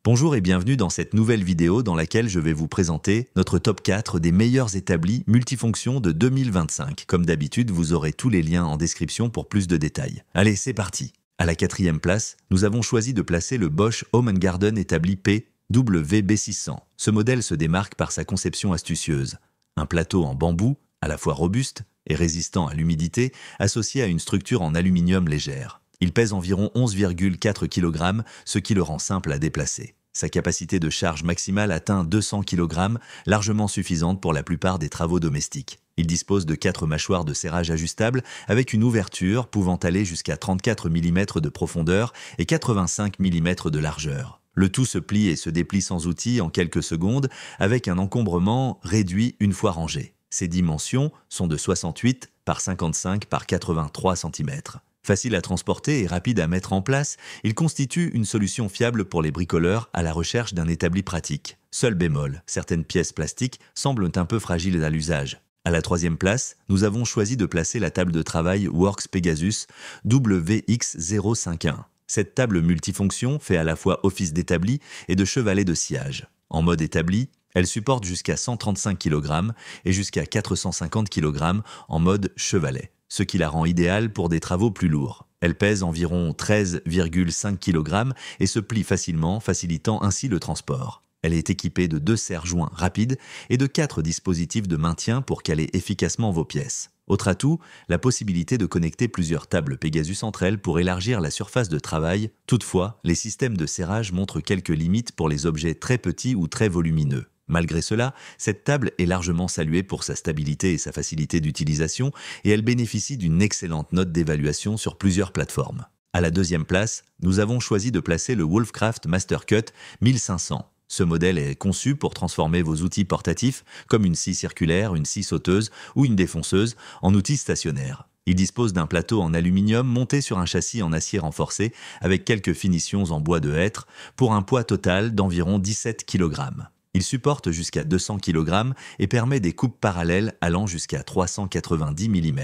Bonjour et bienvenue dans cette nouvelle vidéo dans laquelle je vais vous présenter notre top 4 des meilleurs établis multifonctions de 2025. Comme d'habitude, vous aurez tous les liens en description pour plus de détails. Allez, c'est parti. À la 4e place, nous avons choisi de placer le Bosch Home Garden établi PWB600. Ce modèle se démarque par sa conception astucieuse. Un plateau en bambou, à la fois robuste et résistant à l'humidité, associé à une structure en aluminium légère. Il pèse environ 11,4 kg, ce qui le rend simple à déplacer. Sa capacité de charge maximale atteint 200 kg, largement suffisante pour la plupart des travaux domestiques. Il dispose de 4 mâchoires de serrage ajustables avec une ouverture pouvant aller jusqu'à 34 mm de profondeur et 85 mm de largeur. Le tout se plie et se déplie sans outil en quelques secondes avec un encombrement réduit une fois rangé. Ses dimensions sont de 68 par 55 par 83 cm. Facile à transporter et rapide à mettre en place, il constitue une solution fiable pour les bricoleurs à la recherche d'un établi pratique. Seul bémol, certaines pièces plastiques semblent un peu fragiles à l'usage. À la 3e place, nous avons choisi de placer la table de travail Works Pegasus WX051. Cette table multifonction fait à la fois office d'établi et de chevalet de sciage. En mode établi, elle supporte jusqu'à 135 kg et jusqu'à 450 kg en mode chevalet, ce qui la rend idéale pour des travaux plus lourds. Elle pèse environ 13,5 kg et se plie facilement, facilitant ainsi le transport. Elle est équipée de 2 serre-joints rapides et de 4 dispositifs de maintien pour caler efficacement vos pièces. Autre atout, la possibilité de connecter plusieurs tables Pegasus entre elles pour élargir la surface de travail. Toutefois, les systèmes de serrage montrent quelques limites pour les objets très petits ou très volumineux. Malgré cela, cette table est largement saluée pour sa stabilité et sa facilité d'utilisation et elle bénéficie d'une excellente note d'évaluation sur plusieurs plateformes. À la 2e place, nous avons choisi de placer le Wolfcraft Mastercut 1500. Ce modèle est conçu pour transformer vos outils portatifs, comme une scie circulaire, une scie sauteuse ou une défonceuse, en outils stationnaires. Il dispose d'un plateau en aluminium monté sur un châssis en acier renforcé avec quelques finitions en bois de hêtre pour un poids total d'environ 17 kg. Il supporte jusqu'à 200 kg et permet des coupes parallèles allant jusqu'à 390 mm.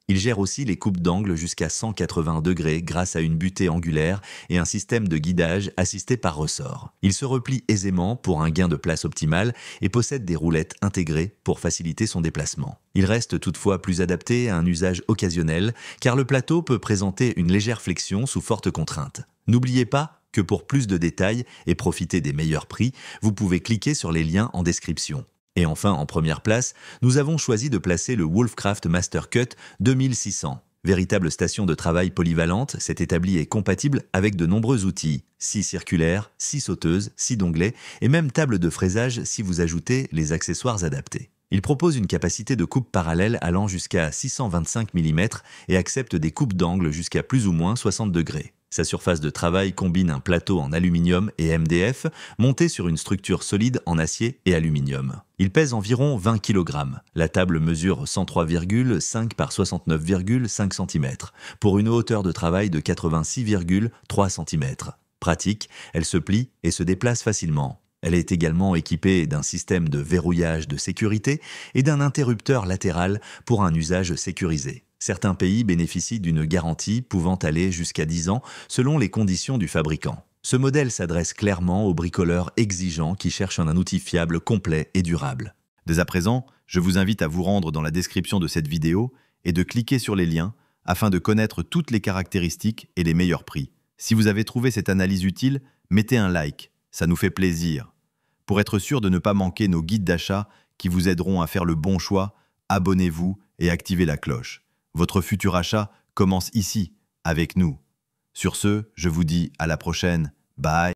Il gère aussi les coupes d'angle jusqu'à 180 degrés grâce à une butée angulaire et un système de guidage assisté par ressort. Il se replie aisément pour un gain de place optimal et possède des roulettes intégrées pour faciliter son déplacement. Il reste toutefois plus adapté à un usage occasionnel car le plateau peut présenter une légère flexion sous forte contrainte. N'oubliez pas que pour plus de détails et profiter des meilleurs prix, vous pouvez cliquer sur les liens en description. Et enfin, en première place, nous avons choisi de placer le Wolfcraft Mastercut 2600. Véritable station de travail polyvalente, cet établi est compatible avec de nombreux outils. Scie circulaire, scie sauteuse, scie d'onglet et même table de fraisage si vous ajoutez les accessoires adaptés. Il propose une capacité de coupe parallèle allant jusqu'à 625 mm et accepte des coupes d'angle jusqu'à plus ou moins 60 degrés. Sa surface de travail combine un plateau en aluminium et MDF monté sur une structure solide en acier et aluminium. Il pèse environ 20 kg. La table mesure 103,5 par 69,5 cm pour une hauteur de travail de 86,3 cm. Pratique, elle se plie et se déplace facilement. Elle est également équipée d'un système de verrouillage de sécurité et d'un interrupteur latéral pour un usage sécurisé. Certains pays bénéficient d'une garantie pouvant aller jusqu'à 10 ans selon les conditions du fabricant. Ce modèle s'adresse clairement aux bricoleurs exigeants qui cherchent un outil fiable, complet et durable. Dès à présent, je vous invite à vous rendre dans la description de cette vidéo et de cliquer sur les liens afin de connaître toutes les caractéristiques et les meilleurs prix. Si vous avez trouvé cette analyse utile, mettez un like, ça nous fait plaisir. Pour être sûr de ne pas manquer nos guides d'achat qui vous aideront à faire le bon choix, abonnez-vous et activez la cloche. Votre futur achat commence ici, avec nous. Sur ce, je vous dis à la prochaine. Bye.